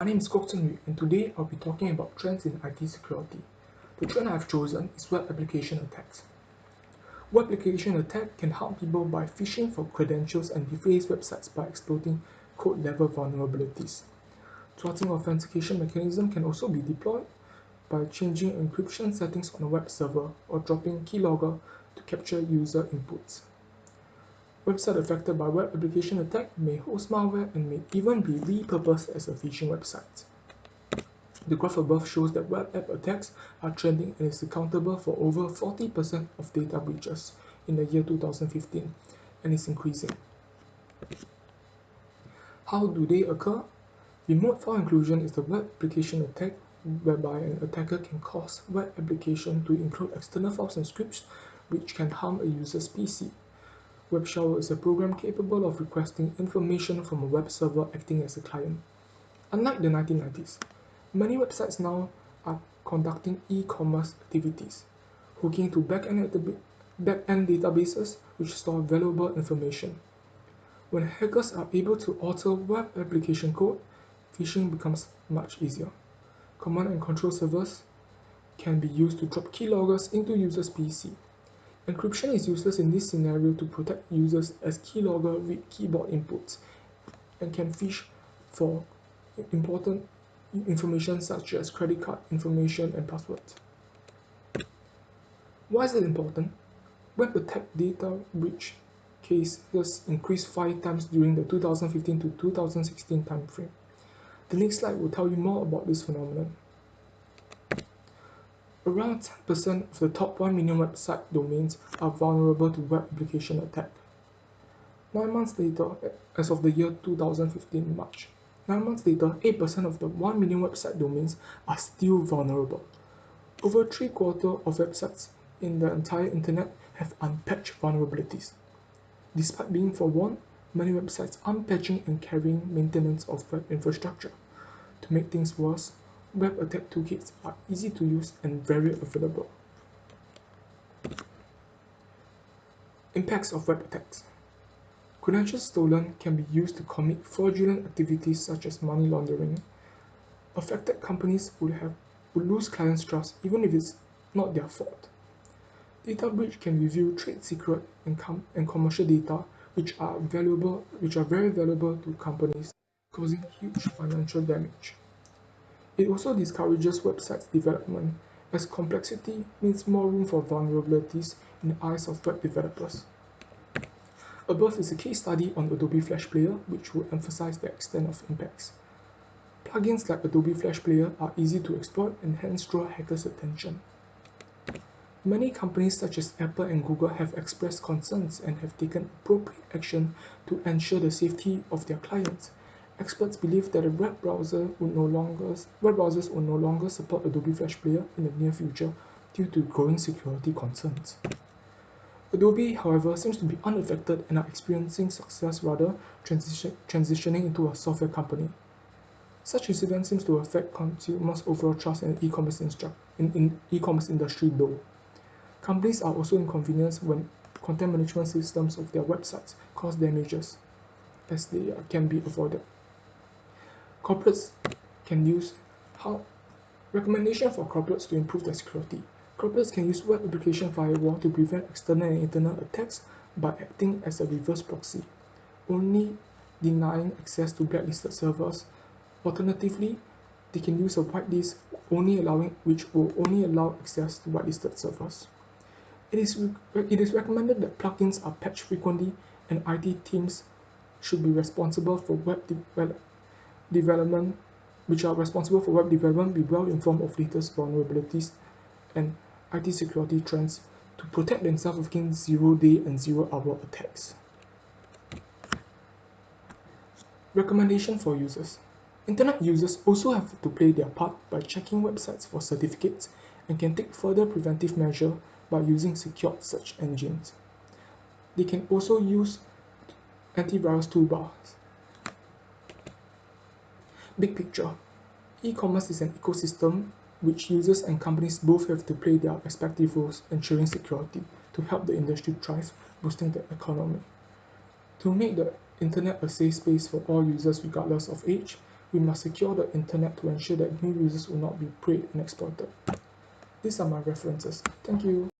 name is Yu, and today I'll be talking about trends in IT security. The trend I've chosen is web application attacks. Web application attack can harm people by phishing for credentials and deface websites by exploiting code-level vulnerabilities. Thwarting authentication mechanism can also be deployed by changing encryption settings on a web server or dropping keylogger to capture user inputs. Websites affected by web application attack may host malware and may even be repurposed as a phishing website. The graph above shows that web app attacks are trending and is accountable for over 40% of data breaches in the year 2015 and is increasing. How do they occur? Remote file inclusion is the web application attack whereby an attacker can cause web application to include external files and scripts which can harm a user's PC. Web shower is a program capable of requesting information from a web server acting as a client. Unlike the 1990s, many websites now are conducting e-commerce activities, hooking to back-end databases which store valuable information. When hackers are able to alter web application code, phishing becomes much easier. Command and control servers can be used to drop keyloggers into users' PC. Encryption is useless in this scenario to protect users as keylogger read keyboard inputs and can phish for important information such as credit card information and passwords. Why is it important? Web attack data breach cases increased 5 times during the 2015 to 2016 timeframe. The next slide will tell you more about this phenomenon. Around 10% of the top 1 million website domains are vulnerable to web application attack. 9 months later, as of the year 2015 March, 9 months later, 8% of the 1 million website domains are still vulnerable. Over 3/4 of websites in the entire internet have unpatched vulnerabilities. Despite being forewarned, many websites aren't patching and carrying maintenance of web infrastructure. To make things worse, web attack toolkits are easy to use and very available. Impacts of web attacks. Credentials stolen can be used to commit fraudulent activities such as money laundering. Affected companies would lose clients' trust even if it's not their fault. Data breach can reveal trade secret and commercial data which are very valuable to companies, causing huge financial damage. It also discourages website development, as complexity means more room for vulnerabilities in the eyes of web developers. Above is a case study on Adobe Flash Player, which will emphasize the extent of impacts. Plugins like Adobe Flash Player are easy to exploit and hence draw hackers' attention. Many companies such as Apple and Google have expressed concerns and have taken appropriate action to ensure the safety of their clients. Experts believe that web browsers will no longer support Adobe Flash Player in the near future due to growing security concerns. Adobe, however, seems to be unaffected and are experiencing success rather transitioning into a software company. Such incidents seem to affect consumers' overall trust in the e-commerce industry though. Companies are also inconvenienced when content management systems of their websites cause damages, as they can be avoided. Corporates can use recommendation for corporates to improve their security. Corporates can use web application firewall to prevent external and internal attacks by acting as a reverse proxy, only denying access to blacklisted servers. Alternatively, they can use a whitelist which will only allow access to whitelisted servers. It is recommended that plugins are patched frequently, and IT teams should be responsible for web development be well informed of latest vulnerabilities and IT security trends to protect themselves against zero-day and zero-hour attacks. Recommendation for users. Internet users also have to play their part by checking websites for certificates and can take further preventive measures by using secured search engines. They can also use antivirus toolbars. Big picture. E-commerce is an ecosystem which users and companies both have to play their respective roles ensuring security to help the industry thrive, boosting the economy. To make the internet a safe space for all users regardless of age, We must secure the internet to ensure that new users will not be preyed and exploited. These are my references. Thank you.